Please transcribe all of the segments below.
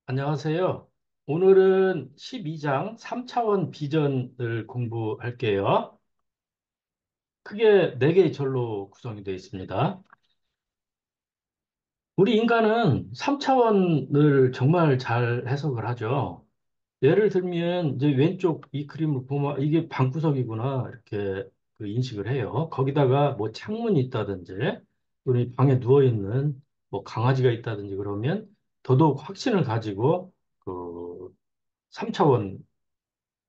안녕하세요. 오늘은 12장 3차원 비전을 공부할게요. 크게 4개의 절로 구성이 되어 있습니다. 우리 인간은 3차원을 정말 잘 해석을 하죠. 예를 들면 이제 왼쪽 이 그림을 보면 이게 방구석이구나 이렇게 그 인식을 해요. 거기다가 뭐 창문이 있다든지 우리 방에 누워 있는 뭐 강아지가 있다든지 그러면 더더욱 확신을 가지고 그 3차원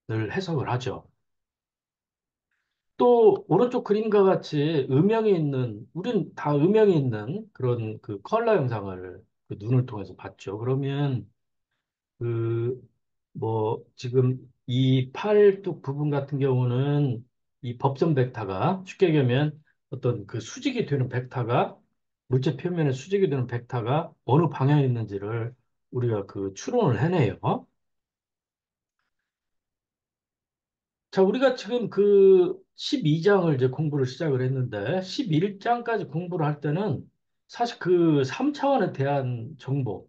늘 해석을 하죠. 또 오른쪽 그림과 같이 음영이 있는, 우린 다 음영이 있는 그런 그 컬러 영상을 그 눈을 통해서 봤죠. 그러면 그 뭐 지금 이 팔뚝 부분 같은 경우는 이 법선 벡터가 쉽게 얘기하면 어떤 그 수직이 되는 벡터가 물체 표면에 수직이 되는 벡터가 어느 방향에 있는지를 우리가 그 추론을 해내요. 자, 우리가 지금 그 12장을 이제 공부를 시작을 했는데, 11장까지 공부를 할 때는 사실 그 3차원에 대한 정보를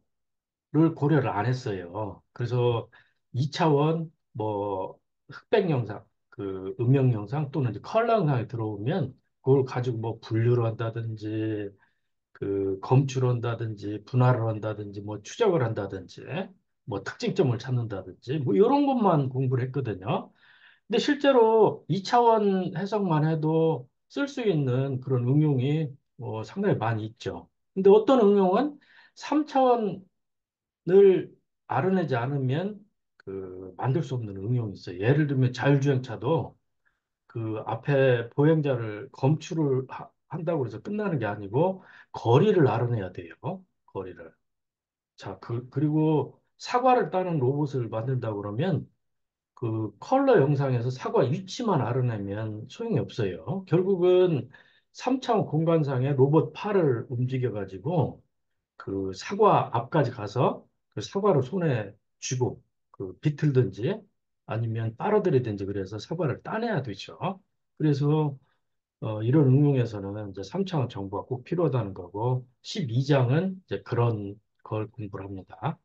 고려를 안 했어요. 그래서 2차원, 뭐, 흑백 영상, 그 음영 영상 또는 이제 컬러 영상이 들어오면 그걸 가지고 뭐 분류를 한다든지, 그 검출을 한다든지, 분할을 한다든지, 뭐 추적을 한다든지, 뭐 특징점을 찾는다든지, 뭐 이런 것만 공부를 했거든요. 근데 실제로 2차원 해석만 해도 쓸 수 있는 그런 응용이 상당히 많이 있죠. 근데 어떤 응용은 3차원을 알아내지 않으면 그 만들 수 없는 응용이 있어요. 예를 들면 자율주행차도 그 앞에 보행자를 검출을 한다고 해서 끝나는 게 아니고 거리를 알아내야 돼요. 거리를. 자, 그리고 사과를 따는 로봇을 만든다고 그러면 그 컬러 영상에서 사과 위치만 알아내면 소용이 없어요. 결국은 3차원 공간상에 로봇 팔을 움직여가지고 그 사과 앞까지 가서 그 사과를 손에 쥐고 그 비틀든지 아니면 빨아들이든지 그래서 사과를 따내야 되죠. 그래서 이런 응용에서는 이제 3차원 정보가 꼭 필요하다는 거고 12장은 이제 그런 걸 공부를 합니다.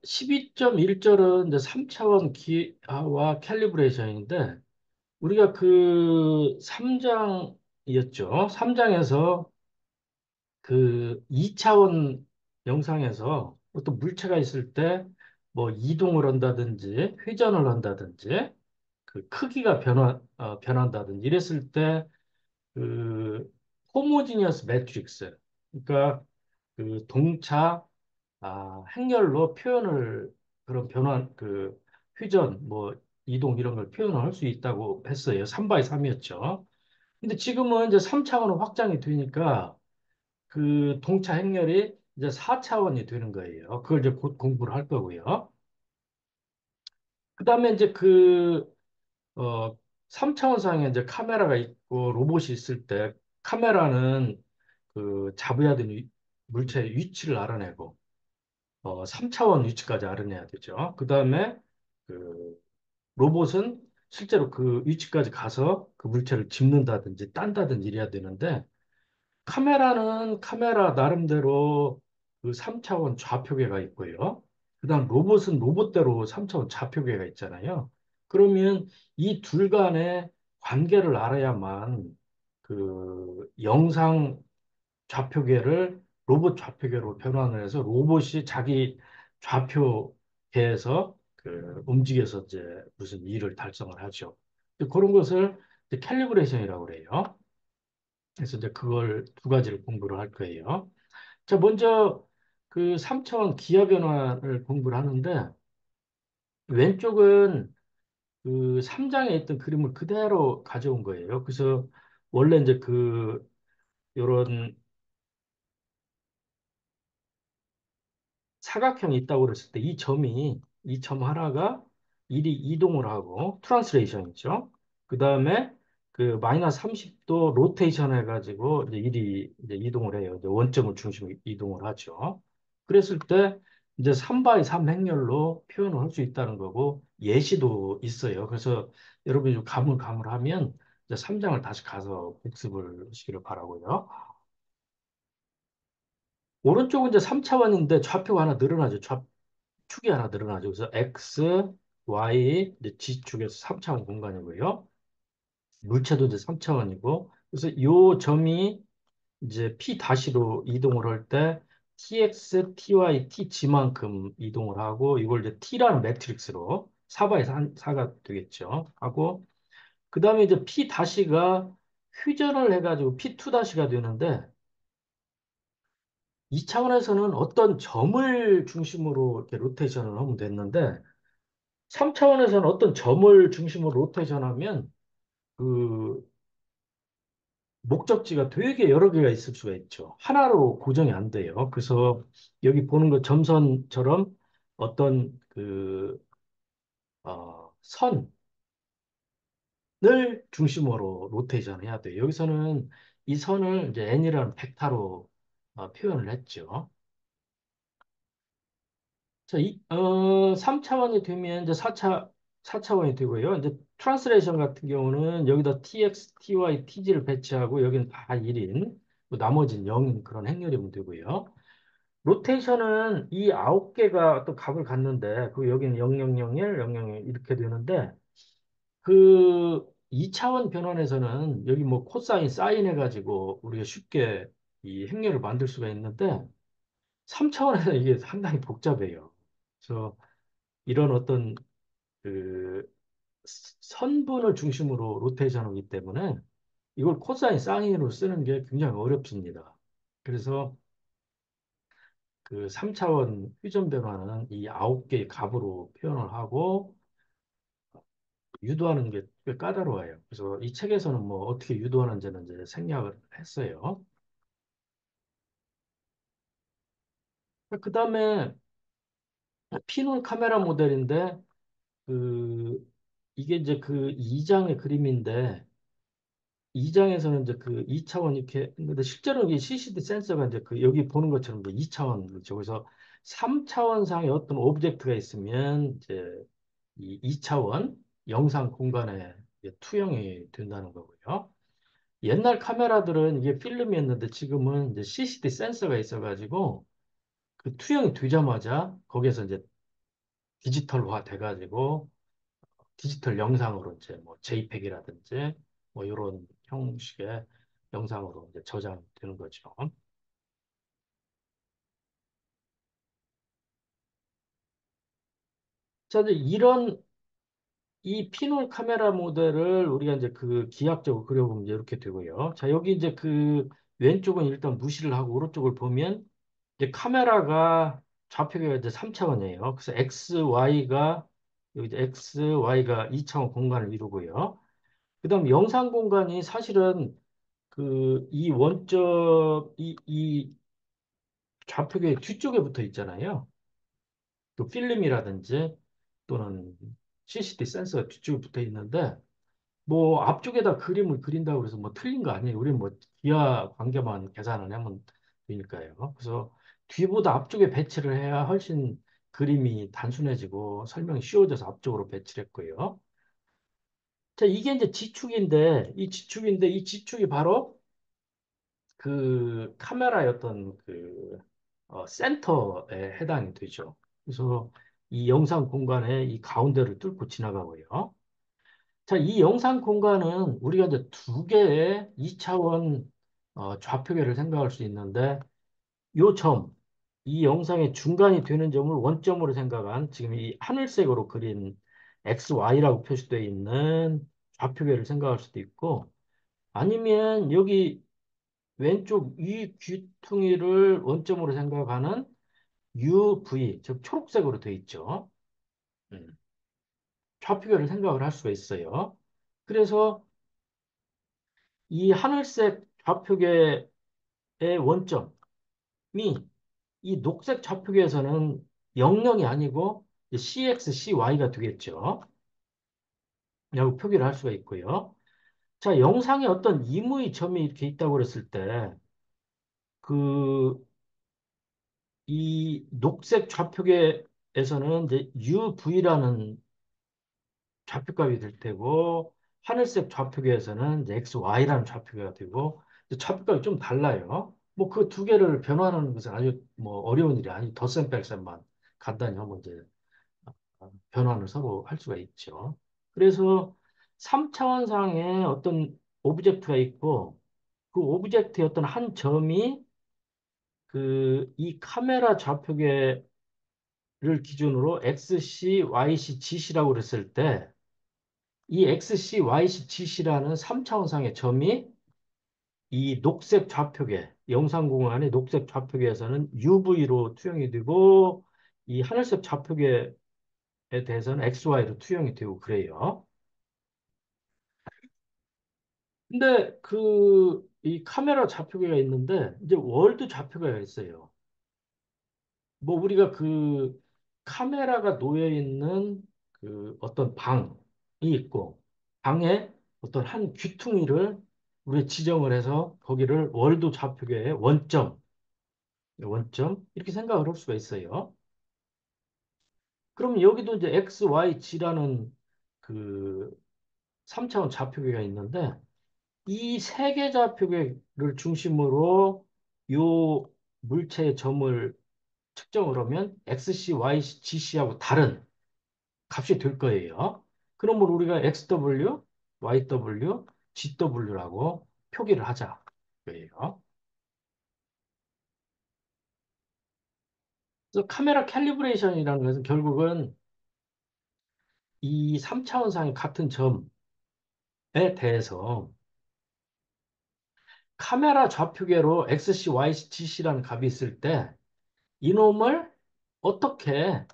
12.1절은 이제 3차원 기하와 캘리브레이션인데, 우리가 그 3장이었죠. 3장에서 그 2차원 영상에서 어떤 물체가 있을 때 뭐 이동을 한다든지 회전을 한다든지 그 크기가 변한다든지 이랬을 때 그 호모지니어스 매트릭스 그러니까 그 동차 행렬로 표현을 그런 변환 그 회전 뭐 이동 이런 걸 표현을 할 수 있다고 했어요. 3 x 3이었죠. 근데 지금은 이제 3차원으로 확장이 되니까 그 동차 행렬이 이제 4차원이 되는 거예요. 그걸 이제 곧 공부를 할 거고요. 그다음에 이제 어 3차원상에 이제 카메라가 있고 로봇이 있을 때 카메라는 그 잡아야 되는 물체의 위치를 알아내고 3차원 위치까지 알아내야 되죠. 그 다음에 그 로봇은 실제로 그 위치까지 가서 그 물체를 짚는다든지 딴다든지 이래야 되는데 카메라는 카메라 나름대로 그 3차원 좌표계가 있고요. 그 다음 로봇은 로봇대로 3차원 좌표계가 있잖아요. 그러면 이 둘 간의 관계를 알아야만 그 영상 좌표계를 로봇 좌표계로 변환을 해서 로봇이 자기 좌표계에서 그 움직여서 이제 무슨 일을 달성을 하죠. 그런 것을 이제 캘리브레이션이라고 그래요. 그래서 이제 그걸 두 가지를 공부를 할 거예요. 자, 먼저 그 3차원 기하 변화를 공부를 하는데 왼쪽은 그 3장에 있던 그림을 그대로 가져온 거예요. 그래서 원래 이제 그 요런 사각형이 있다고 그랬을 때 이 점 하나가 일이 이동을 하고 트랜스레이션이죠. 그 다음에 그 마이너스 30도 로테이션 해가지고 이제 일이 이제 이동을 해요. 이제 원점을 중심으로 이동을 하죠. 그랬을 때 이제 3바이 3 행렬로 표현을 할 수 있다는 거고 예시도 있어요. 그래서 여러분이 좀 가물가물하면 이제 3장을 다시 가서 복습을 하시기를 바라고요. 오른쪽은 이제 3차원인데 좌표가 하나 늘어나죠. 축이 하나 늘어나죠. 그래서 X, Y, 이제 G축에서 3차원 공간이고요. 물체도 이제 3차원이고. 그래서 요 점이 이제 P 다시로 이동을 할 때 TX, TY, TG만큼 이동을 하고 이걸 이제 T라는 매트릭스로 4바의 4가 되겠죠. 하고 그 다음에 이제 P 다시가 휴전을 해가지고 P2 다시가 되는데 이 차원에서는 어떤 점을 중심으로 이렇게 로테이션을 하면 됐는데 3차원에서는 어떤 점을 중심으로 로테이션하면 그 목적지가 되게 여러 개가 있을 수가 있죠. 하나로 고정이 안 돼요. 그래서 여기 보는 것 점선처럼 어떤 선을 중심으로 로테이션 해야 돼요. 여기서는 이 선을 이제 n이라는 벡터로 표현을 했죠. 자, 3차원이 되면 이제 4차원이 되고요. 이제 트랜스레이션 같은 경우는 여기다 tx, ty, tg를 배치하고 여기는 다 1인, 뭐 나머지는 0인 그런 행렬이면 되고요. 로테이션은 이 9개가 어떤 값을 갖는데, 그 여기는 0001, 001 이렇게 되는데, 그 2차원 변환에서는 여기 뭐 코사인, 사인 해가지고 우리가 쉽게 이 행렬을 만들 수가 있는데, 3차원에서 이게 상당히 복잡해요. 그래서 이런 어떤 그 선분을 중심으로 로테이션하기 때문에 이걸 코사인, 사인으로 쓰는 게 굉장히 어렵습니다. 그래서 그 3차원 회전 변화는 이 9개의 값으로 표현을 하고 유도하는 게 꽤 까다로워요. 그래서 이 책에서는 뭐 어떻게 유도하는지는 이제 생략을 했어요. 그 다음에 피놀 카메라 모델인데 그 이게 이제 그 2장의 그림인데 2장에서는 이제 그 2차원 이렇게 근데 실제로 이 CCD 센서가 이제 그 여기 보는 것처럼 2차원이죠. 그래서 3차원상의 어떤 오브젝트가 있으면 이제 이 2차원 영상 공간에 이제 투영이 된다는 거고요. 옛날 카메라들은 이게 필름이었는데 지금은 이제 CCD 센서가 있어가지고 그 투영이 되자마자 거기에서 이제 디지털화 돼가지고 디지털 영상으로 이제 뭐 JPEG이라든지 뭐 이런 형식의 영상으로 이제 저장되는 거죠. 자, 이제 이런 이 피놀 카메라 모델을 우리가 이제 그 기하학적으로 그려보면 이제 이렇게 되고요. 자, 여기 이제 그 왼쪽은 일단 무시를 하고 오른쪽을 보면 이제 카메라가 좌표가 이제 3차원이에요. 그래서 X, Y가 여기 이제 X, Y가 2차원 공간을 이루고요. 그다음 영상 공간이 사실은 그 이 원점 이 좌표계 뒤쪽에 붙어 있잖아요. 또 필름이라든지 또는 CCD 센서가 뒤쪽에 붙어 있는데 뭐 앞쪽에다 그림을 그린다고 해서 뭐 틀린 거 아니에요. 우리는 뭐 기하 관계만 계산을 하면 되니까요. 그래서 뒤보다 앞쪽에 배치를 해야 훨씬 그림이 단순해지고 설명이 쉬워져서 앞쪽으로 배치를 했고요. 자, 이게 이제 이 지축이 바로 그 카메라였던 센터에 해당이 되죠. 그래서 이 영상 공간에 이 가운데를 뚫고 지나가고요. 자, 이 영상 공간은 우리가 이제 두 개의 2차원 좌표계를 생각할 수 있는데 요 점, 이 영상의 중간이 되는 점을 원점으로 생각한 지금 이 하늘색으로 그린 XY라고 표시되어 있는 좌표계를 생각할 수도 있고 아니면 여기 왼쪽 이 귀퉁이를 원점으로 생각하는 UV, 즉 초록색으로 되어 있죠. 음, 좌표계를 생각을 할 수가 있어요. 그래서 이 하늘색 좌표계의 원점이 이 녹색 좌표계에서는 00이 아니고 CX, CY가 되겠죠. 라고 표기를 할 수가 있고요. 자, 영상에 어떤 임의 점이 이렇게 있다고 그랬을 때, 그, 이 녹색 좌표계에서는 이제 UV라는 좌표값이 될 테고, 하늘색 좌표계에서는 이제 XY라는 좌표가 되고, 이제 좌표값이 좀 달라요. 뭐 그 두 개를 변환하는 것은 아주 뭐 어려운 일이 아니 덧셈 뺄셈만 간단히 하면 이제 변환을 서로 할 수가 있죠. 그래서 3차원상의 어떤 오브젝트가 있고 그 오브젝트의 어떤 한 점이 그 이 카메라 좌표계를 기준으로 XC, YC, GC라고 그랬을 때 이 XC, YC, GC라는 3차원상의 점이 이 녹색 좌표계, 영상 공간의 녹색 좌표계에서는 UV로 투영이 되고 이 하늘색 좌표계에 대해서는 XY로 투영이 되고 그래요. 근데 그 이 카메라 좌표계가 있는데 이제 월드 좌표계가 있어요. 뭐 우리가 그 카메라가 놓여 있는 그 어떤 방이 있고 방에 어떤 한 귀퉁이를 우리 지정을 해서 거기를 월드 좌표계의 원점 이렇게 생각을 할 수가 있어요. 그럼 여기도 이제 X, Y, G라는 그 3차원 좌표계가 있는데 이 세 개 좌표계를 중심으로 요 물체의 점을 측정을 하면 XC, YC, GC하고 다른 값이 될 거예요. 그러면 우리가 XW, YW, GW라고 표기를 하자. 거예요. 그래서 카메라 캘리브레이션이라는 것은 결국은 이 3차원상의 같은 점에 대해서 카메라 좌표계로 XC, YC, GC라는 값이 있을 때 이놈을 어떻게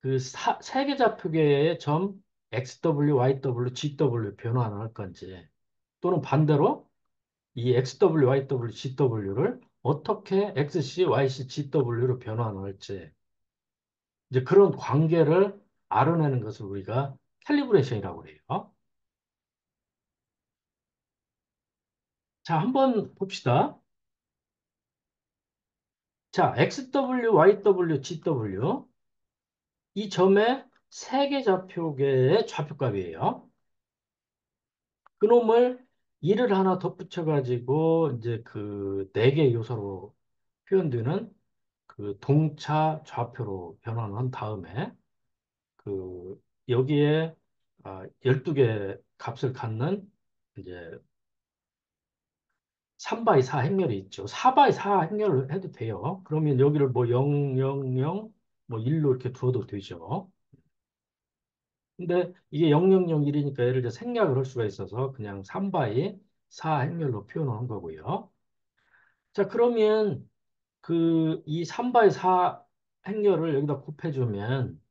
그 세계 좌표계의 점 XW, YW, GW 변환을 할 건지 또는 반대로 이 XW, YW, GW를 어떻게 XC, YC, GW로 변환을 할지 이제 그런 관계를 알아내는 것을 우리가 캘리브레이션이라고 해요. 자, 한번 봅시다. 자, XW, YW, GW 이 점의 세계 좌표계의 좌표값이에요. 그놈을 일을 하나 덧붙여가지고 이제 그 네 개 요소로 표현되는 그 동차 좌표로 변환한 다음에 그 여기에 12개 값을 갖는 이제 3 x 4 행렬이 있죠. 4 x 4 행렬을 해도 돼요. 그러면 여기를 뭐 0, 0, 0, 뭐 1로 이렇게 두어도 되죠. 근데 이게 0001이니까 예를 들어 생략을 할 수가 있어서 그냥 3바이 4 행렬로 표현한 거고요. 자, 그러면 그 이 3바이 4 행렬을 여기다 곱해주면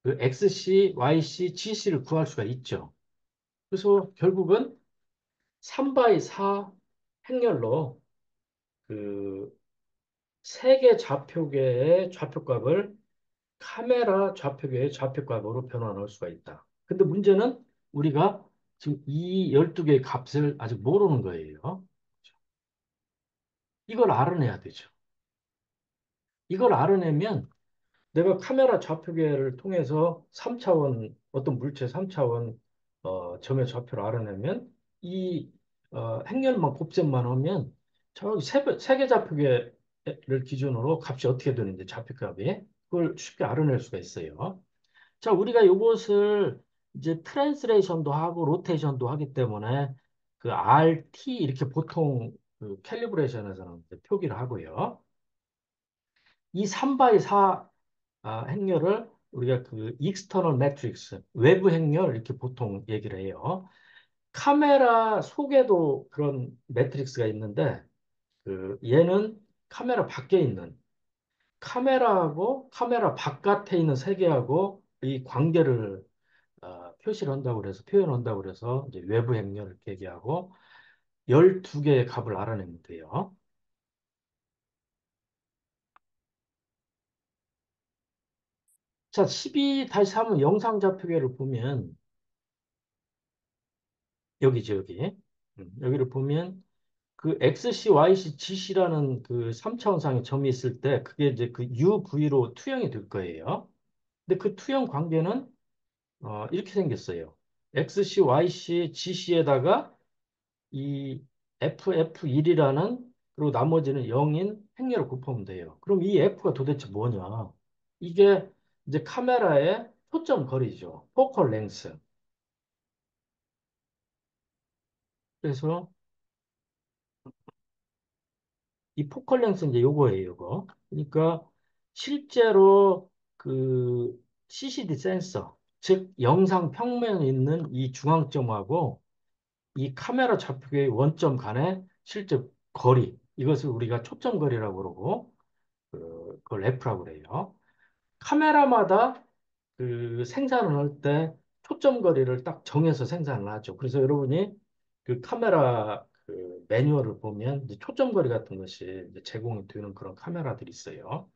그 XC, YC, GC를 구할 수가 있죠. 그래서 결국은 3바이 4 행렬로 그 세개 좌표계의 좌표값을 카메라 좌표계의 좌표값으로 변환할 수가 있다. 근데 문제는 우리가 지금 이 12개의 값을 아직 모르는 거예요. 이걸 알아내야 되죠. 이걸 알아내면 내가 카메라 좌표계를 통해서 3차원, 어떤 물체 3차원 점의 좌표를 알아내면 이 행렬만 곱셈만 하면 저기 세개 좌표계를 기준으로 값이 어떻게 되는지 좌표값이 그걸 쉽게 알아낼 수가 있어요. 자, 우리가 이것을 이제 트랜스레이션도 하고 로테이션도 하기 때문에 그 RT 이렇게 보통 그 캘리브레이션에서는 이제 표기를 하고요. 이 3바이 4 행렬을 우리가 그 익스터널 매트릭스, 외부 행렬 이렇게 보통 얘기를 해요. 카메라 속에도 그런 매트릭스가 있는데 그 얘는 카메라 밖에 있는 카메라하고 카메라 바깥에 있는 세계하고 이 관계를 표시를 한다고 그래서 표현한다고 그래서 이제 외부 행렬을 이렇게 얘기하고 12개의 값을 알아내면 돼요. 자, 12-3은 영상 좌표계를 보면 여기죠, 여기. 여기를 보면 그 XC, YC, GC라는 그 3차원상의 점이 있을 때 그게 이제 그 UV로 투영이 될 거예요. 근데 그 투영 관계는 이렇게 생겼어요. XC, YC, GC에다가 이 FF1이라는 그리고 나머지는 0인 행렬을 곱하면 돼요. 그럼 이 F가 도대체 뭐냐? 이게 이제 카메라의 초점 거리죠. 포컬 랭스. 그래서 이 포컬 랭스 이제 요거예요, 요거. 그러니까 실제로 그 CCD 센서, 즉 영상 평면에 있는 이 중앙점하고 이 카메라 좌표의 원점 간의 실제 거리, 이것을 우리가 초점 거리라고 그러고 그걸 F라고 그래요. 카메라마다 그 생산을 할 때 초점 거리를 딱 정해서 생산을 하죠. 그래서 여러분이 그 카메라 그 매뉴얼을 보면 이제 초점 거리 같은 것이 이제 제공이 되는 그런 카메라들이 있어요.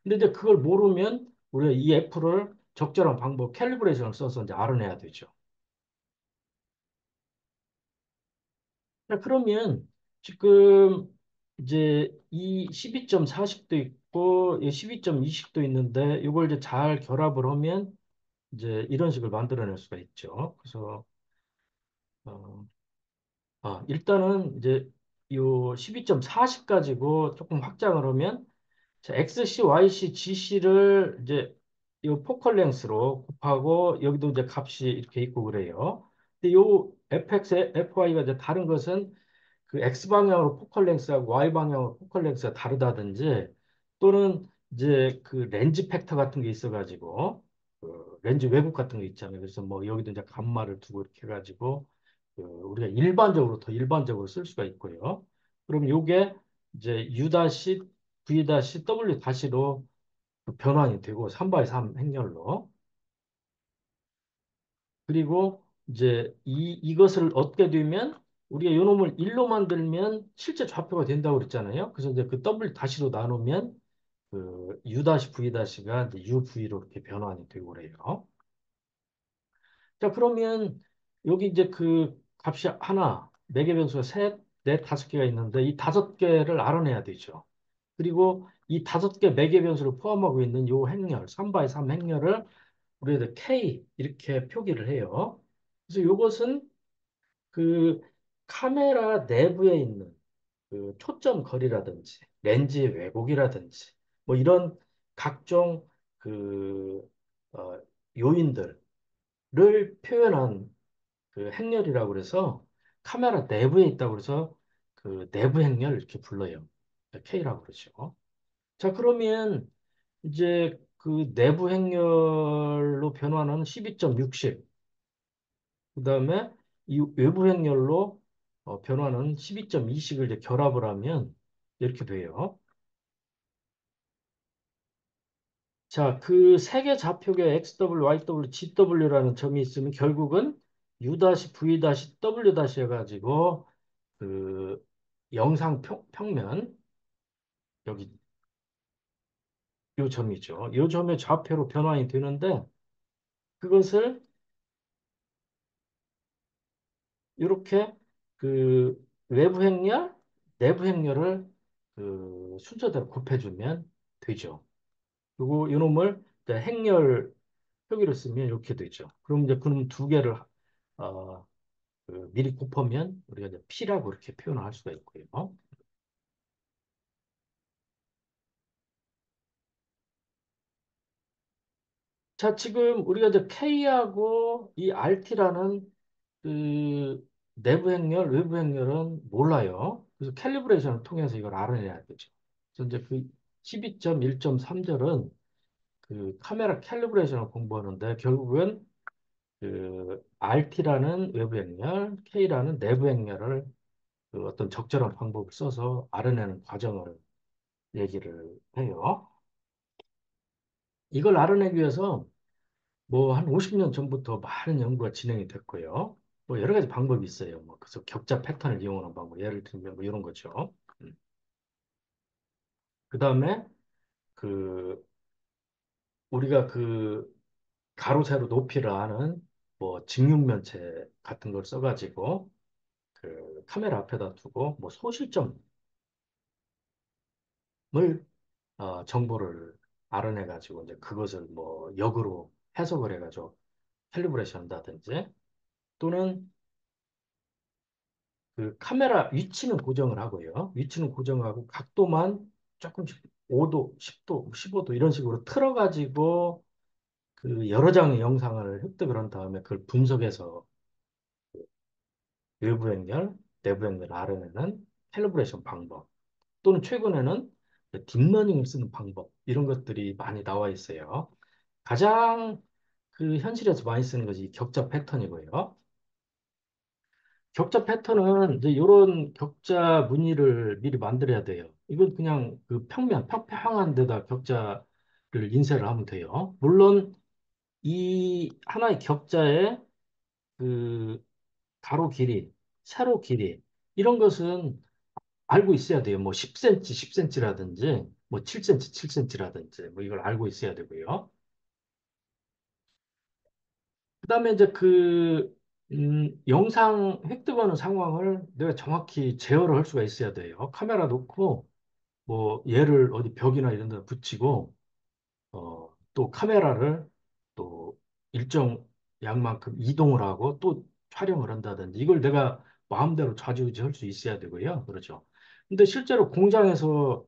근데 이제 그걸 모르면 우리가 이 F를 적절한 방법, 캘리브레이션을 써서 이제 알아내야 되죠. 자, 그러면 지금 이제 이 12.40도 있고 이 12.20도 있는데 이걸 이제 잘 결합을 하면 이제 이런 식을 만들어낼 수가 있죠. 그래서 어, 일단은 이제 요 12.40 가지고 조금 확장을 하면 자, XC, YC, GC를 이제 요 포컬 랭스로 곱하고 여기도 이제 값이 이렇게 있고 그래요. 근데 요 FX, FY가 이제 다른 것은 그 X방향으로 포컬 랭스하고 Y방향으로 포컬 랭스가 다르다든지 또는 이제 그 렌즈 팩터 같은 게 있어가지고 그 렌즈 왜곡 같은 거 있잖아요. 그래서 뭐 여기도 이제 감마를 두고 이렇게 해가지고 그 우리가 일반적으로 더 일반적으로 쓸 수가 있고요. 그럼 요게 이제 U-V-W-로 변환이 되고 3 x 3 행렬로 그리고 이제 이것을 얻게 되면 우리가 요놈을 1로 만들면 실제 좌표가 된다고 그랬잖아요. 그래서 이제 그 W 다시로 나누면 그 U-V-가 이제 UV로 이렇게 변환이 되고 그래요. 자, 그러면 여기 이제 그 값이 하나, 매개 변수가 셋, 넷, 다섯 개가 있는데 이 다섯 개를 알아내야 되죠. 그리고 이 다섯 개 매개 변수를 포함하고 있는 요 행렬, 3 x 3 행렬을 우리가 K 이렇게 표기를 해요. 그래서 이것은 그 카메라 내부에 있는 그 초점 거리라든지 렌즈의 왜곡이라든지 뭐 이런 각종 그 어, 요인들을 표현한 그 행렬이라고 그래서 카메라 내부에 있다고 그래서 그 내부 행렬 이렇게 불러요. K라고 그러죠. 자, 그러면 이제 그 내부 행렬로 변환하는 12.60, 그다음에 이 외부 행렬로 변환하는 12.20을 이제 결합을 하면 이렇게 돼요. 자, 그 세 개 좌표계 XW, YW, GW라는 점이 있으면 결국은 U-V-W 해가지고 그 영상 평면 여기 요 점이죠. 요 점의 좌표로 변환이 되는데 그것을 이렇게 그 외부 행렬, 내부 행렬을 그 순서대로 곱해주면 되죠. 그리고 이놈을 이제 행렬 표기로 쓰면 이렇게 되죠. 그럼 이제 그럼 두 개를 어, 그 미리 곱하면 우리가 이제 P라고 이렇게 표현할 수가 있고요. 자, 지금 우리가 이제 K하고 이 RT라는 그 내부 행렬, 외부 행렬은 몰라요. 그래서 캘리브레이션을 통해서 이걸 알아내야 되죠. 그래서 이제 그 12.1.3절은 그 카메라 캘리브레이션을 공부하는데 결국은 그 RT라는 외부 행렬, K라는 내부 행렬을 그 어떤 적절한 방법을 써서 알아내는 과정을 얘기를 해요. 이걸 알아내기 위해서 뭐 한 50년 전부터 많은 연구가 진행이 됐고요. 뭐 여러 가지 방법이 있어요. 뭐 그래서 격자 패턴을 이용하는 방법, 예를 들면 뭐 이런 거죠. 그다음에 그 우리가 그 가로 세로 높이를 아는 뭐 직육면체 같은 걸 써가지고 그 카메라 앞에다 두고 뭐 소실점을 정보를 알아내가지고 이제 그것을 뭐 역으로 해석을 해가지고 캘리브레이션 한다든지 또는 그 카메라 위치는 고정을 하고요. 위치는 고정하고 각도만 조금씩 5도, 10도, 15도 이런 식으로 틀어가지고 그 여러 장의 영상을 획득을 한 다음에 그걸 분석해서 외부 행렬, 내부 행렬을 알아내는 캘리브레이션 방법 또는 최근에는 딥러닝을 쓰는 방법 이런 것들이 많이 나와 있어요. 가장 그 현실에서 많이 쓰는 것이 격자 패턴이고요. 격자 패턴은 이제 이런 격자 무늬를 미리 만들어야 돼요. 이건 그냥 그 평면, 평평한 데다 격자를 인쇄를 하면 돼요. 물론 이 하나의 격자의 그 가로 길이, 세로 길이 이런 것은 알고 있어야 돼요. 뭐 10cm, 10cm라든지 뭐 7cm, 7cm라든지 뭐 이걸 알고 있어야 되고요. 그다음에 이제 그 영상 획득하는 상황을 내가 정확히 제어를 할 수가 있어야 돼요. 카메라 놓고 뭐 얘를 어디 벽이나 이런 데 붙이고 또 카메라를 또 일정 양만큼 이동을 하고 또 촬영을 한다든지 이걸 내가 마음대로 좌지우지 할 수 있어야 되고요. 그렇죠. 근데 실제로 공장에서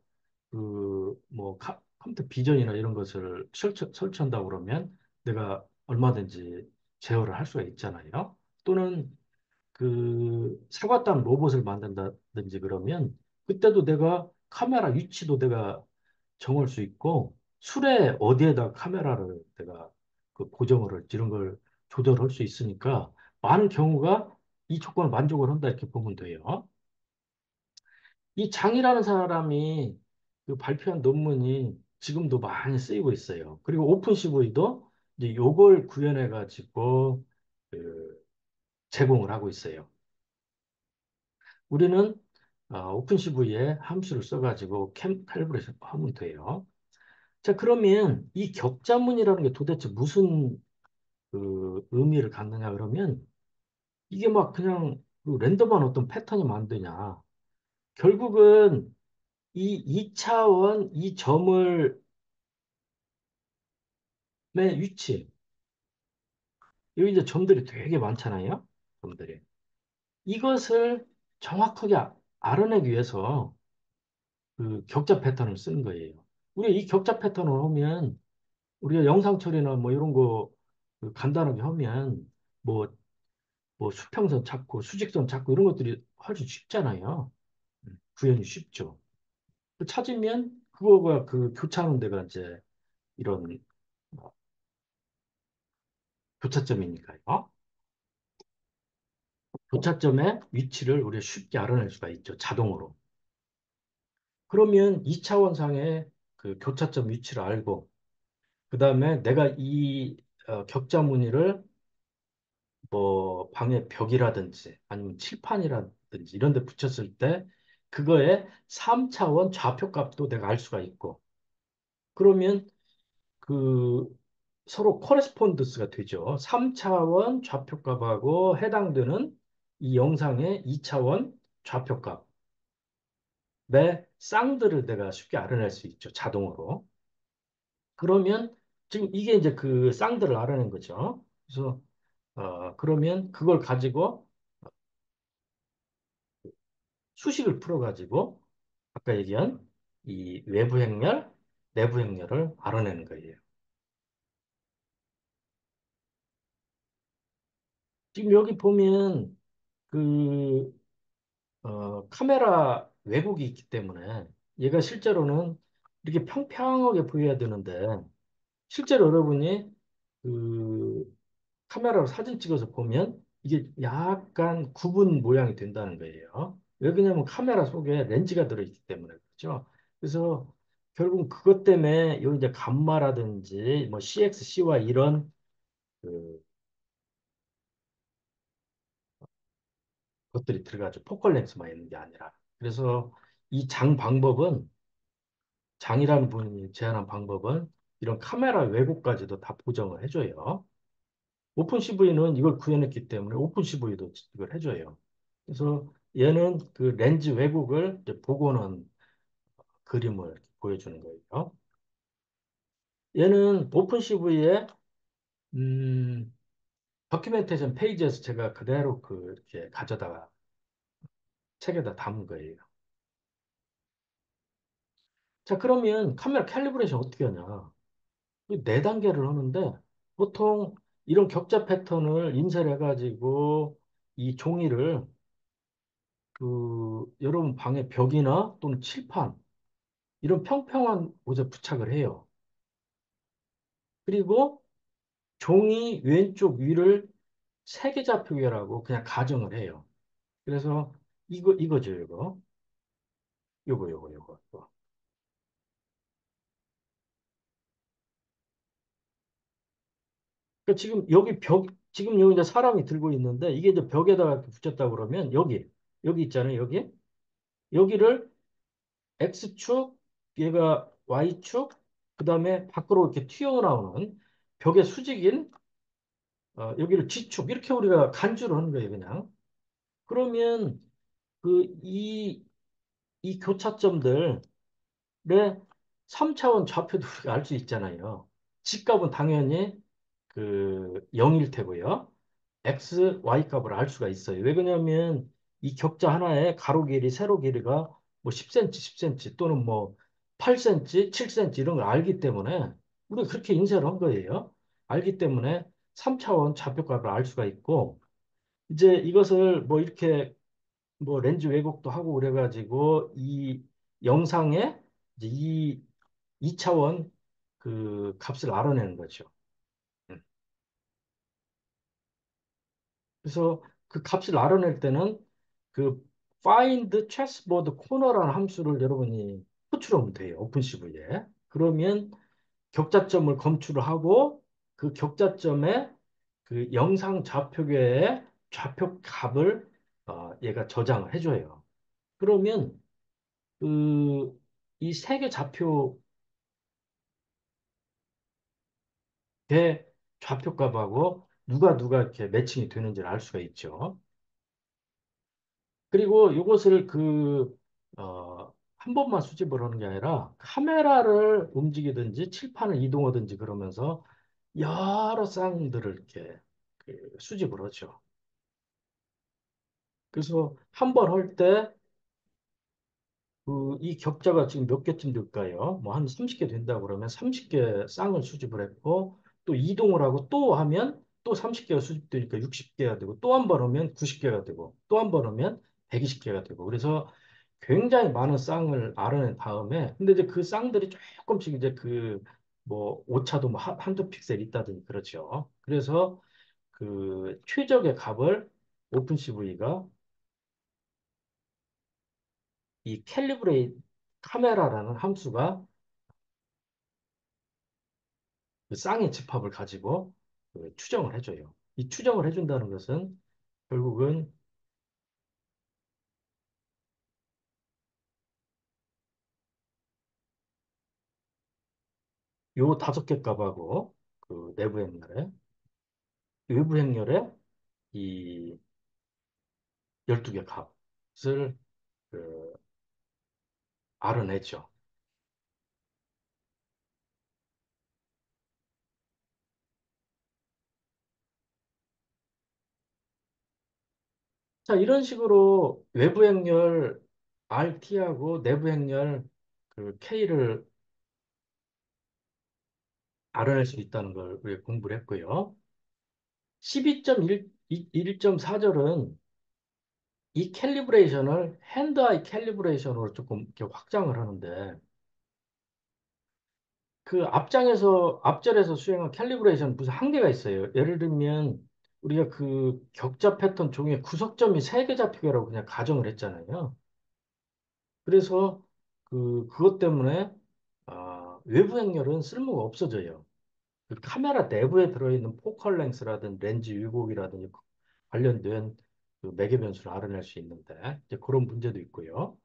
그 뭐 컴퓨터 비전이나 이런 것을 설치한다고 그러면 내가 얼마든지 제어를 할 수가 있잖아요. 또는 그 사과당 로봇을 만든다든지 그러면 그때도 내가 카메라 위치도 내가 정할 수 있고 술에 어디에다 카메라를 내가 그 고정을 할지 이런 걸 조절할 수 있으니까 많은 경우가 이 조건을 만족을 한다 이렇게 보면 돼요. 이 장이라는 사람이 그 발표한 논문이 지금도 많이 쓰이고 있어요. 그리고 오픈CV도 이제 요걸 구현해 가지고 그 제공을 하고 있어요. 우리는 오픈CV에 함수를 써가지고 캘리브레이션 하면 돼요. 자, 그러면 이 격자문이라는 게 도대체 무슨 그 의미를 갖느냐 그러면 이게 막 그냥 그 랜덤한 어떤 패턴이 만드냐. 결국은 이 2차원 이 점을 의 위치 여기 이제 점들이 되게 많잖아요. 점들이. 이것을 정확하게 알아내기 위해서 그 격자 패턴을 쓰는 거예요. 우리가 이 격자 패턴을 하면 우리가 영상 처리나 뭐 이런 거그 간단하게 하면 뭐, 뭐 수평선 찾고 수직선 찾고 이런 것들이 훨씬 쉽잖아요. 구현이 쉽죠. 그 찾으면 그거가 그 교차하는 데가 이제 이런 어, 교차점이니까요. 교차점의 위치를 우리가 쉽게 알아낼 수가 있죠. 자동으로. 그러면 2차원상의 그 교차점 위치를 알고 그 다음에 내가 이 격자 무늬를 뭐 방의 벽이라든지 아니면 칠판이라든지 이런 데 붙였을 때 그거의 3차원 좌표값도 내가 알 수가 있고 그러면 그 서로 코레스폰던스가 되죠. 3차원 좌표값하고 해당되는 이 영상의 2차원 좌표값의 쌍들을 내가 쉽게 알아낼 수 있죠. 자동으로. 그러면 지금 이게 이제 그 쌍들을 알아낸 거죠. 그래서 그러면 그걸 가지고 수식을 풀어가지고 아까 얘기한 이 외부 행렬, 내부 행렬을 알아내는 거예요. 지금 여기 보면 그 카메라 왜곡이 있기 때문에 얘가 실제로는 이렇게 평평하게 보여야 되는데 실제로 여러분이 그 카메라로 사진 찍어서 보면 이게 약간 구분 모양이 된다는 거예요. 왜 그러냐면 카메라 속에 렌즈가 들어있기 때문에 그렇죠. 그래서 결국 그것 때문에 요 이제 감마라든지 뭐 CX, CY 이런 그 것들이 들어가죠. 포컬 렌즈만 있는 게 아니라. 그래서 이 장 방법은 장이라는 분이 제안한 방법은 이런 카메라 왜곡까지도 다 보정을 해줘요. 오픈 CV는 이걸 구현했기 때문에 오픈 CV도 이걸 해줘요. 그래서 얘는 그 렌즈 왜곡을 이제 복원한 그림을 이렇게 보여주는 거예요. 얘는 오픈 CV에 다큐멘테이션 페이지에서 제가 그대로 그 이렇게 가져다가 책에다 담은 거예요. 자, 그러면 카메라 캘리브레이션 어떻게 하냐? 이 네 단계를 하는데 보통 이런 격자 패턴을 인쇄를 해가지고 이 종이를 여러분 방의 벽이나 또는 칠판 이런 평평한 곳에 부착을 해요. 그리고 종이 왼쪽 위를 세계좌표계라고 그냥 가정을 해요. 그래서 이거죠, 이거. 요거. 그러니까 지금 여기 지금 여기 이제 사람이 들고 있는데 이게 이제 벽에다가 이렇게 붙였다 그러면 여기 있잖아요, 여기. 여기를 X축, 얘가 Y축, 그 다음에 밖으로 이렇게 튀어나오는 벽의 수직인 여기를 G축, 이렇게 우리가 간주를 하는 거예요, 그냥. 그러면 이 교차점들의 3차원 좌표도 우리가 알 수 있잖아요. G값은 당연히 0일 테고요. X, Y 값을 알 수가 있어요. 왜 그러냐면 이 격자 하나에 가로 길이, 세로 길이가 뭐 10cm, 10cm 또는 뭐 8cm, 7cm 이런 걸 알기 때문에 우리가 그렇게 인쇄를 한 거예요. 알기 때문에 3차원 좌표값을 알 수가 있고 이제 이것을 뭐 이렇게 뭐 렌즈 왜곡도 하고 그래가지고 이 영상에 이제 이 2차원 값을 알아내는 거죠. 음. 그래서 그 값을 알아낼 때는 그 find chessboard corner라는 함수를 여러분이 호출하면 돼요. 오픈CV에. 그러면 격자점을 검출을 하고 그 격자점에 그 영상 좌표계의 좌표 값을 얘가 저장을 해줘요. 그러면 이 세 개 좌표의 좌표 값하고 누가 이렇게 매칭이 되는지를 알 수가 있죠. 그리고 이것을 한 번만 수집을 하는 게 아니라 카메라를 움직이든지 칠판을 이동하든지 그러면서 여러 쌍들을 이렇게 수집을 하죠. 그래서 한 번 할 때 이 격자가 지금 몇 개쯤 될까요? 뭐 한 30개 된다 그러면 30개 쌍을 수집을 했고 또 이동을 하고 또 하면 또 30개가 수집되니까 60개가 되고 또 한 번 하면 90개가 되고 또 한 번 하면 120개가 되고 그래서 굉장히 많은 쌍을 알아낸 다음에 근데 이제 그 쌍들이 조금씩 이제 뭐 오차도 뭐 한두 픽셀 있다든지 그렇죠. 그래서 최적의 값을 오픈CV가 이 캘리브레이트 카메라라는 함수가 그 쌍의 집합을 가지고 추정을 해줘요. 이 추정을 해준다는 것은 결국은 요 다섯 개 값하고 내부 행렬에 외부 행렬에 이 12개 값을 그 알아내죠. 자, 이런 식으로 외부 행렬 RT하고 내부 행렬 K를 알아낼 수 있다는 걸 우리가 공부를 했고요. 12.1.4절은 이 캘리브레이션을 핸드아이 캘리브레이션으로 조금 이렇게 확장을 하는데 그 앞절에서 수행한 캘리브레이션 무슨 한계가 있어요. 예를 들면 우리가 그 격자 패턴 종의 구석점이 세 개 잡히게라고 그냥 가정을 했잖아요. 그래서 그것 때문에 외부 행렬은 쓸모가 없어져요. 그 카메라 내부에 들어있는 포컬 랭스라든 렌즈 왜곡이라든지 관련된 매개 변수를 알아낼 수 있는데 이제 그런 문제도 있고요.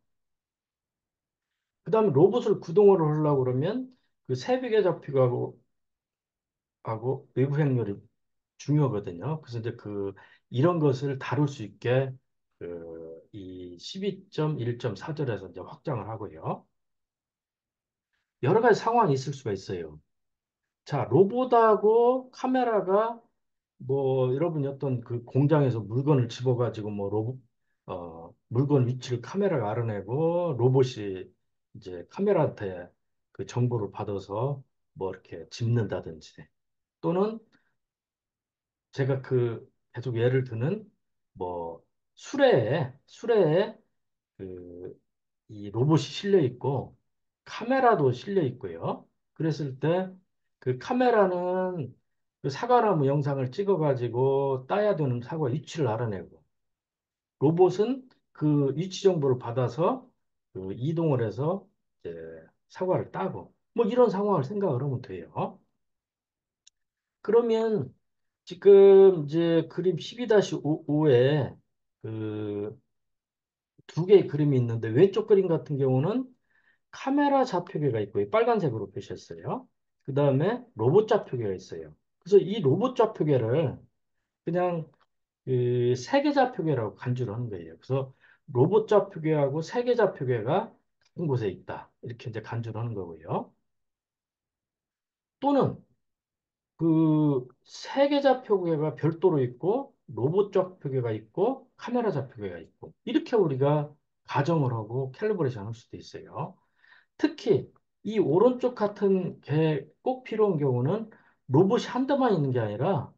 그다음에 로봇을 구동을 하려고 그러면 그 새벽에 잡히고 하고 외부 행렬이 중요하거든요. 그래서 이제 이런 것을 다룰 수 있게 이 12.1.4절에서 이제 확장을 하고요. 여러 가지 상황이 있을 수가 있어요. 자, 로봇하고 카메라가 뭐 여러분이 어떤 그 공장에서 물건을 집어가지고 뭐 물건 위치를 카메라가 알아내고 로봇이 이제 카메라한테 그 정보를 받아서 뭐 이렇게 짚는다든지 또는 제가 그 계속 예를 드는 뭐 수레에 그 이 로봇이 실려 있고 카메라도 실려 있고요. 그랬을 때 그 카메라는 그 사과나무 영상을 찍어가지고 따야 되는 사과 위치를 알아내고 로봇은 그 위치 정보를 받아서 그 이동을 해서 이제 사과를 따고 뭐 이런 상황을 생각을 하면 돼요. 그러면 지금 이제 그림 12-5에 그 두 개의 그림이 있는데 왼쪽 그림 같은 경우는 카메라 좌표계가 있고 빨간색으로 표시했어요. 그 다음에 로봇 좌표계가 있어요. 그래서 이 로봇 좌표계를 그냥 그 세계 좌표계라고 간주를 하는 거예요. 그래서 로봇 좌표계하고 세계 좌표계가 같은 곳에 있다. 이렇게 이제 간주를 하는 거고요. 또는 그 세계 좌표계가 별도로 있고 로봇 좌표계가 있고 카메라 좌표계가 있고 이렇게 우리가 가정을 하고 캘리브레이션 할 수도 있어요. 특히 이 오른쪽 같은 게 꼭 필요한 경우는 로봇이 한 대만 있는 게 아니라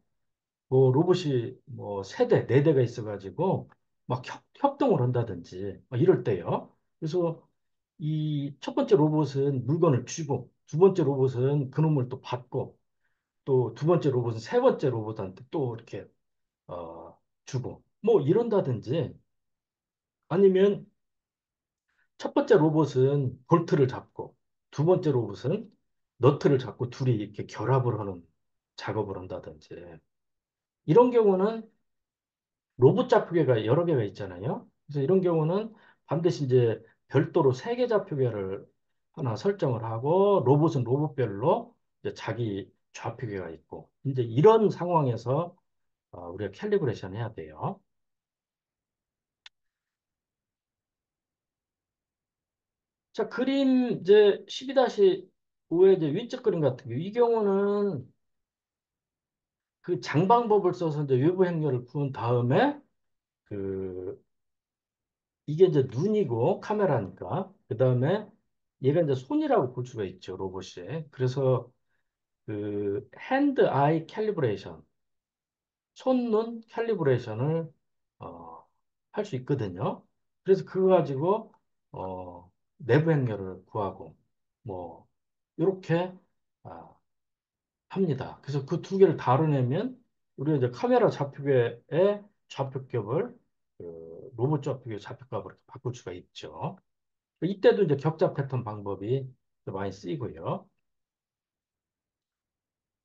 뭐 로봇이 뭐 세 대, 네 대가 있어가지고 막 협동을 한다든지 막 이럴 때요. 그래서 이 첫 번째 로봇은 물건을 쥐고 두 번째 로봇은 그놈을 또 받고 또 두 번째 로봇은 세 번째 로봇한테 또 이렇게 주고 뭐 이런다든지 아니면 첫 번째 로봇은 볼트를 잡고 두 번째 로봇은 너트를 잡고 둘이 이렇게 결합을 하는 작업을 한다든지 이런 경우는 로봇 좌표계가 여러 개가 있잖아요. 그래서 이런 경우는 반드시 이제 별도로 세 개 좌표계를 하나 설정을 하고 로봇은 로봇별로 이제 자기 좌표계가 있고 이제 이런 상황에서 우리가 캘리브레이션 해야 돼요. 자, 그림 이제 12-5의 이제 위쪽 그림 같은 경우 이 경우는 그 장방법을 써서 이제 외부 행렬을 구한 다음에 그 이게 이제 눈이고 카메라니까 그 다음에 얘가 이제 손이라고 볼 수가 있죠 로봇이. 그래서 그 핸드 아이 캘리브레이션 손눈 캘리브레이션을 어, 할 수 있거든요. 그래서 그거 가지고 내부 행렬을 구하고 뭐 이렇게 아, 합니다. 그래서 그 두 개를 다뤄내면 우리가 이제 카메라 좌표계의 좌표값을 그 로봇 좌표계 좌표값으로 이렇게 바꿀 수가 있죠. 이때도 이제 격자 패턴 방법이 많이 쓰이고요.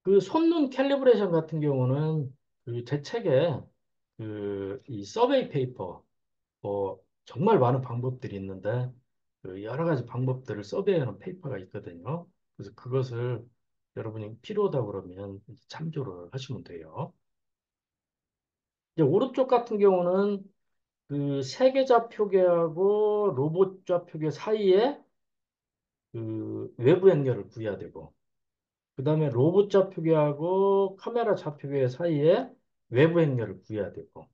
그 손눈 캘리브레이션 같은 경우는 그 제 책에 그 이 서베이 페이퍼 뭐 정말 많은 방법들이 있는데 그 여러 가지 방법들을 서베이하는 페이퍼가 있거든요. 그래서 그것을 여러분이 필요하다 그러면 이제 참조를 하시면 돼요. 이제 오른쪽 같은 경우는 그 세계 좌표계하고 로봇 좌표계 사이에 그 외부 연결을 구해야 되고 그 다음에 로봇 좌표계하고 카메라 좌표계 사이에 외부 행렬을 구해야 되고,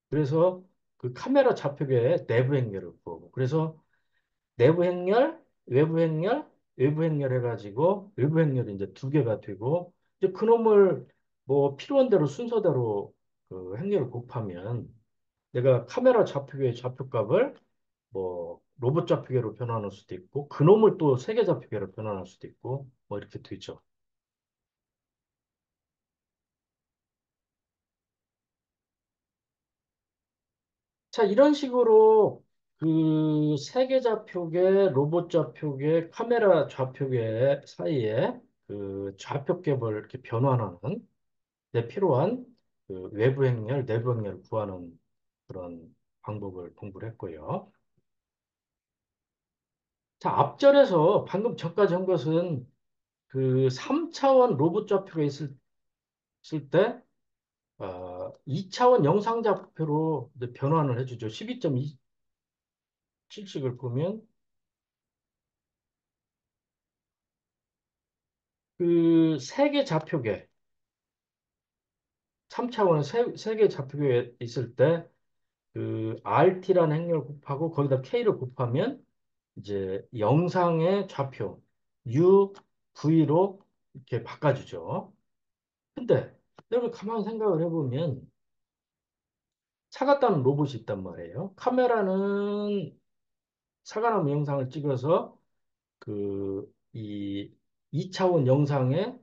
그래서 그 카메라 좌표계에 내부 행렬을 구하고, 그래서 내부 행렬, 외부 행렬, 외부 행렬 해가지고, 외부 행렬이 이제 두 개가 되고, 이제 그놈을 뭐 필요한 대로 순서대로 그 행렬을 곱하면 내가 카메라 좌표계의 좌표값을 뭐 로봇 좌표계로 변환할 수도 있고, 그놈을 또 세계 좌표계로 변환할 수도 있고, 뭐 이렇게 되죠. 자, 이런 식으로 그 세계 좌표계, 로봇 좌표계, 카메라 좌표계 사이에 그 좌표값을 이렇게 변환하는 데 필요한 그 외부 행렬, 내부 행렬을 구하는 그런 방법을 공부를 했고요. 자, 앞절에서 방금 전까지 한 것은 그 3차원 로봇 좌표가 있을 때 2차원 영상 좌표로 이제 변환을 해주죠. 12.27씩을 보면 그 세계 좌표계, 3차원의 세계 좌표계에 있을 때 그 RT라는 행렬 곱하고 거기다 K를 곱하면 이제 영상의 좌표 U, V로 이렇게 바꿔주죠. 근데 여러분 가만히 생각을 해보면 사갔다는 로봇이 있단 말이에요. 카메라는 사과나무 영상을 찍어서 이 2차원 영상에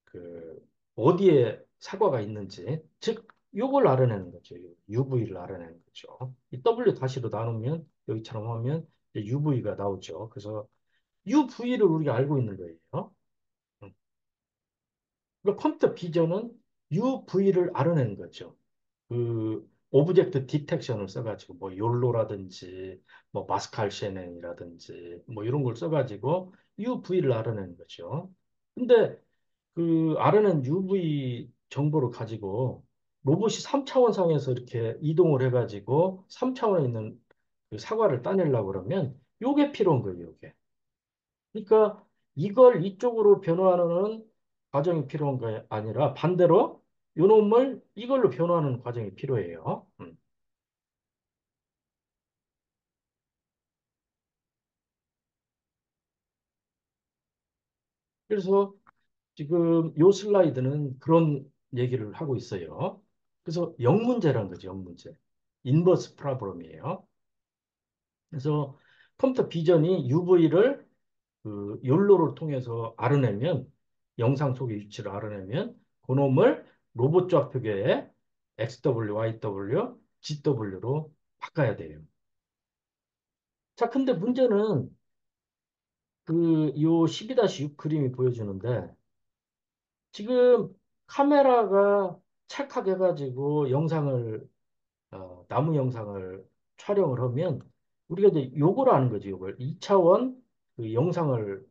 그 어디에 사과가 있는지, 즉 요걸 알아내는 거죠. UV를 알아내는 거죠. 이 W 다시로 나누면 여기처럼 하면 UV가 나오죠. 그래서 UV를 우리가 알고 있는 거예요. 음. 그러니까 컴퓨터 비전은 UV를 알아내는 거죠. 그 오브젝트 디텍션을 써가지고 뭐 욜로라든지 뭐 마스칼 셰넨이라든지 뭐 이런 걸 써가지고 UV를 알아내는 거죠. 근데 그 알아낸 UV 정보를 가지고 로봇이 3차원 상에서 이렇게 이동을 해가지고 3차원에 있는 그 사과를 따내려고 그러면 요게 필요한 거예요, 요게. 그러니까 이걸 이쪽으로 변화하는 과정이 필요한 게 아니라 반대로 요놈을 이걸로 변화하는 과정이 필요해요. 그래서 지금 요 슬라이드는 그런 얘기를 하고 있어요. 그래서 영문제라는 거죠, 영문제. 인버스 프로블럼이에요. 그래서 컴퓨터 비전이 UV를 그 욜로를 통해서 알아내면 영상 속의 위치를 알아내면 그놈을 로봇 좌표계에 XW, YW, GW로 바꿔야 돼요. 자, 근데 문제는 그 요 12-6 그림이 보여주는데 지금 카메라가 찰칵해가지고 영상을 나무 영상을 촬영을 하면 우리가 이제 요걸 아는 거죠. 요걸 2차원 그 영상을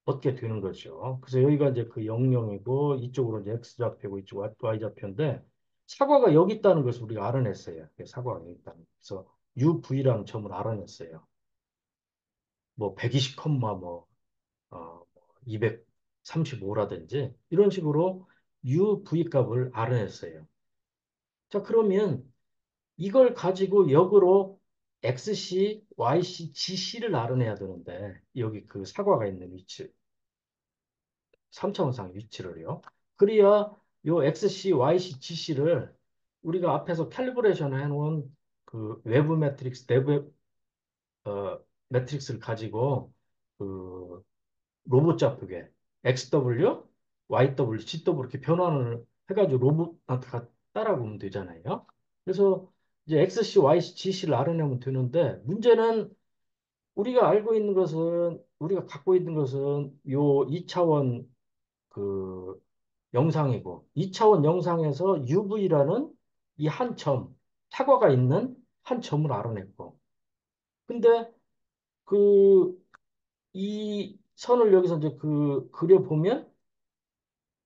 얻게 되는 거죠. 그래서 여기가 이제 그 00이고 이쪽으로 이제 X좌표고 이쪽 Y좌표인데 사과가 여기 있다는 것을 우리가 알아냈어요. 사과가 여기 있다는. 그래서 UV라는 점을 알아냈어요. 뭐 120, 뭐 235라든지 이런 식으로 UV 값을 알아냈어요. 자, 그러면 이걸 가지고 역으로 XC, YC, GC를 알아내야 되는데 여기 그 사과가 있는 위치 3차원상 위치를요. 그래야 요 XC, YC, GC를 우리가 앞에서 캘리브레이션 해놓은 그 외부 매트릭스, 내부 매트릭스를 가지고 그 로봇 좌표계 XW, YW, GW 이렇게 변환을 해가지고 로봇한테 따라보면 되잖아요. 그래서 이제 XC, YC, GC를 알아내면 되는데 문제는 우리가 알고 있는 것은 우리가 갖고 있는 것은 요 2차원 그 영상이고 2차원 영상에서 UV라는 이 한 점, 사과가 있는 한 점을 알아냈고 근데 그 이 선을 여기서 이제 그 그려보면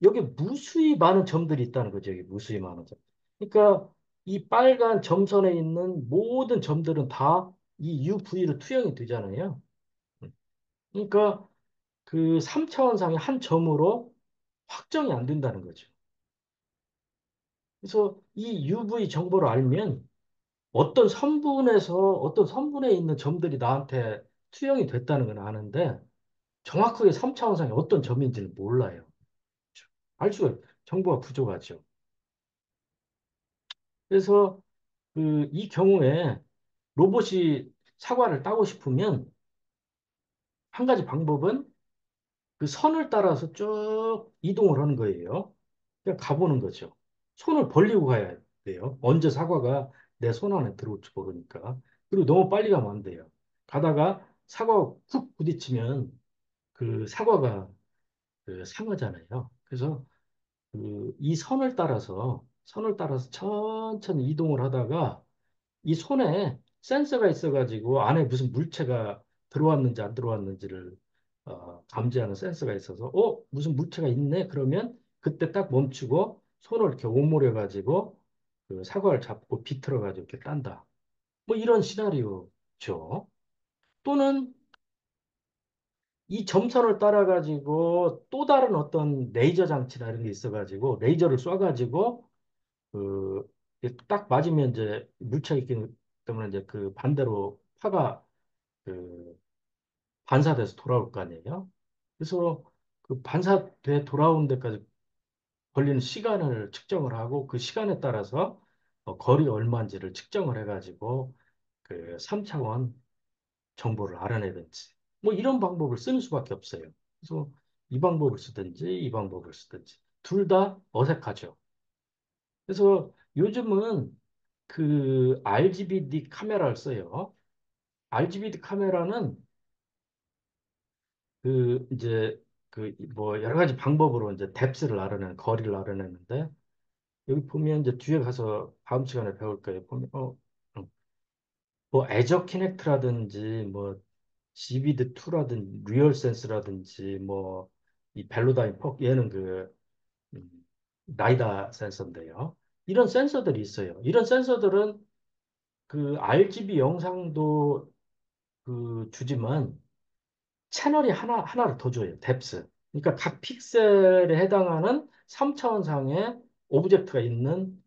여기 무수히 많은 점들이 있다는 거죠. 여기 무수히 많은 점. 그러니까 이 빨간 점선에 있는 모든 점들은 다 이 UV로 투영이 되잖아요. 그러니까 그 3차원상의 한 점으로 확정이 안 된다는 거죠. 그래서 이 UV 정보를 알면 어떤 선분에 있는 점들이 나한테 투영이 됐다는 건 아는데 정확하게 3차원상의 어떤 점인지는 몰라요. 알 수가 정보가 부족하죠. 그래서 그 이 경우에 로봇이 사과를 따고 싶으면 한 가지 방법은 그 선을 따라서 쭉 이동을 하는 거예요. 그냥 가보는 거죠. 손을 벌리고 가야 돼요. 언제 사과가 내 손 안에 들어올지 모르니까. 그리고 너무 빨리 가면 안 돼요. 가다가 사과가 쿡 부딪히면 그 사과가 그 상하잖아요. 그래서 그 이 선을 따라서 천천히 이동을 하다가 이 손에 센서가 있어가지고 안에 무슨 물체가 들어왔는지 안 들어왔는지를 감지하는 센서가 있어서 무슨 물체가 있네 그러면 그때 딱 멈추고 손을 이렇게 오므려가지고 그 사과를 잡고 비틀어가지고 이렇게 딴다. 뭐 이런 시나리오죠. 또는 이 점선을 따라가지고 또 다른 어떤 레이저 장치나 이런 게 있어가지고 레이저를 쏴가지고 그 딱 맞으면 이제 물체가 있긴 때문에 이제 그 반대로 파가 그 반사돼서 돌아올 거 아니에요. 그래서 그 반사돼 돌아온 데까지 걸리는 시간을 측정을 하고 그 시간에 따라서 거리가 얼마인지를 측정을 해가지고 그 3차원 정보를 알아내든지 뭐 이런 방법을 쓰는 수밖에 없어요. 그래서 이 방법을 쓰든지 이 방법을 쓰든지 둘 다 어색하죠. 그래서 요즘은 그 RGBD 카메라를 써요. RGBD 카메라는 그 이제 그 뭐 여러 가지 방법으로 이제 뎁스를 알아내는 거리를 알아내는데 여기 보면 이제 뒤에 가서 다음 시간에 배울 거예요. 보면 뭐 애저 키넥트라든지 뭐 GBD 2라든지 리얼 센스라든지 뭐 이 벨로다인 폭 얘는 그 음, 라이다 센서인데요. 이런 센서들이 있어요. 이런 센서들은 그 RGB 영상도 그 주지만 채널이 하나를 더 줘요. 뎁스. 그러니까 각 픽셀에 해당하는 3차원상의 오브젝트가 있는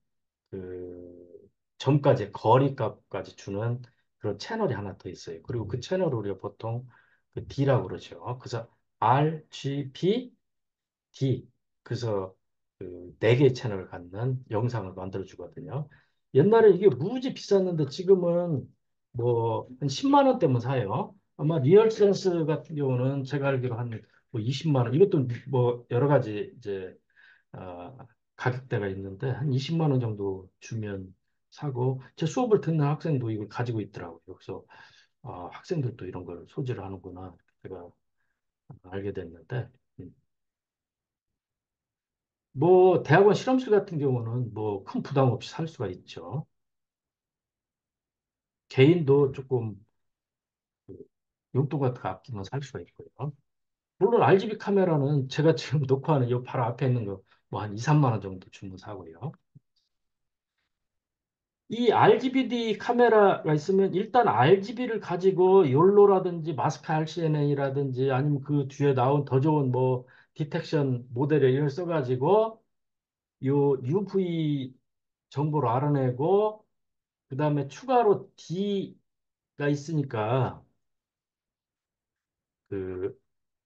그 점까지 거리값까지 주는 그런 채널이 하나 더 있어요. 그리고 그 채널을 우리가 보통 그 D라고 그러죠. 그래서 RGB D. 그래서 그 네 개의 채널을 갖는 영상을 만들어 주거든요. 옛날에 이게 무지 비쌌는데 지금은 뭐 한 10만 원대면 사요. 아마 리얼센스 같은 경우는 제가 알기로 한 뭐 20만 원. 이것도 뭐 여러 가지 이제 아, 가격대가 있는데 한 20만 원 정도 주면 사고 제 수업을 듣는 학생도 이걸 가지고 있더라고요. 그래서 학생들도 이런 걸 소지를 하는구나. 제가 알게 됐는데 뭐 대학원 실험실 같은 경우는 뭐 큰 부담 없이 살 수가 있죠. 개인도 조금 용돈 같은 거 아끼면 살 수가 있고요. 물론 RGB 카메라는 제가 지금 녹화하는 이 바로 앞에 있는 거 뭐 한 2, 3만 원 정도 주면 사고요. 이 RGBD 카메라가 있으면 일단 RGB를 가지고 욜로라든지 마스크 RCNA라든지 아니면 그 뒤에 나온 더 좋은 뭐 디텍션 모델을 이걸 써가지고 요 UV 정보를 알아내고 그다음에 추가로 D가 있으니까 그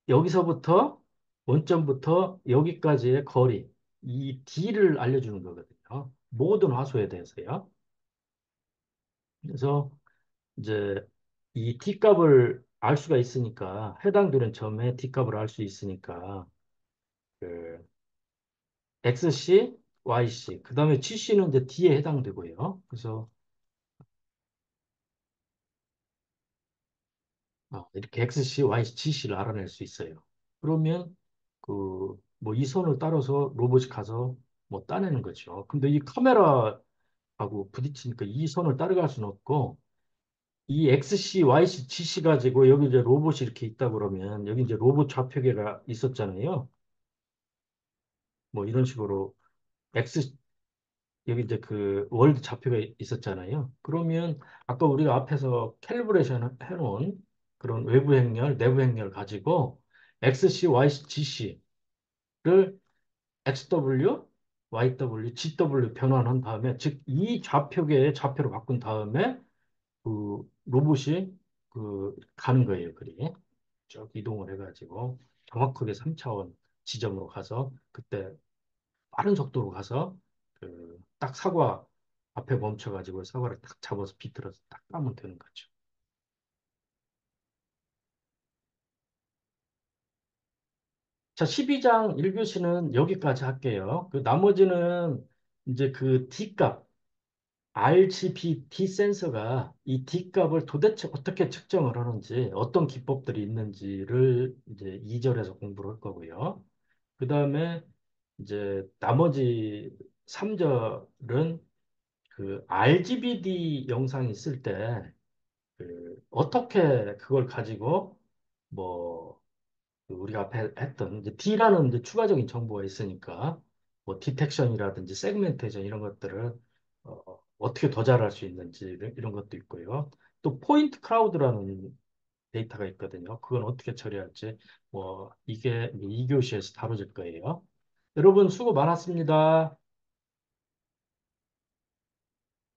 여기서부터 원점부터 여기까지의 거리 이 D를 알려주는 거거든요. 모든 화소에 대해서요. 그래서 이제 이 D값을 알 수가 있으니까 해당되는 점에 D값을 알 수 있으니까 그 XC, YC 그다음에 GC는 이제 D에 해당되고요. 그래서 이렇게 XC, YC, GC를 알아낼 수 있어요. 그러면 그 뭐 이 선을 따라서 로봇이 가서 뭐 따내는 거죠. 근데 이 카메라하고 부딪히니까 이 선을 따라갈 수는 없고 이 XC, YC, GC 가지고 여기 이제 로봇이 이렇게 있다 그러면 여기 이제 로봇 좌표계가 있었잖아요. 뭐 이런 식으로 X 여기 이제 그 월드 좌표가 있었잖아요. 그러면 아까 우리가 앞에서 캘리브레이션 해놓은 그런 외부 행렬, 내부 행렬 가지고 XC, YC, GC를 XW, YW, GW 변환한 다음에 즉 이 좌표계의 좌표로 바꾼 다음에 그 로봇이 그 가는 거예요. 그리 쭉 이동을 해가지고 정확하게 3차원 지점으로 가서 그때 빠른 속도로 가서 그 딱 사과 앞에 멈춰가지고 사과를 딱 잡아서 비틀어서 딱 까면 되는 거죠. 자, 12장 1교시는 여기까지 할게요. 그 나머지는 이제 그 D값, RGBD 센서가 이 D값을 도대체 어떻게 측정을 하는지, 어떤 기법들이 있는지를 이제 2절에서 공부를 할 거고요. 그 다음에 이제 나머지 3절은 그 RGBD 영상이 있을 때 그 어떻게 그걸 가지고 뭐 우리가 앞에 했던 이제 D라는 이제 추가적인 정보가 있으니까 뭐 디텍션이라든지 세그멘테이션 이런 것들을 어떻게 더 잘할 수 있는지 이런 것도 있고요. 또 포인트 크라우드라는 데이터가 있거든요. 그건 어떻게 처리할지 뭐 이게 2교시에서 다뤄질 거예요. 여러분 수고 많았습니다.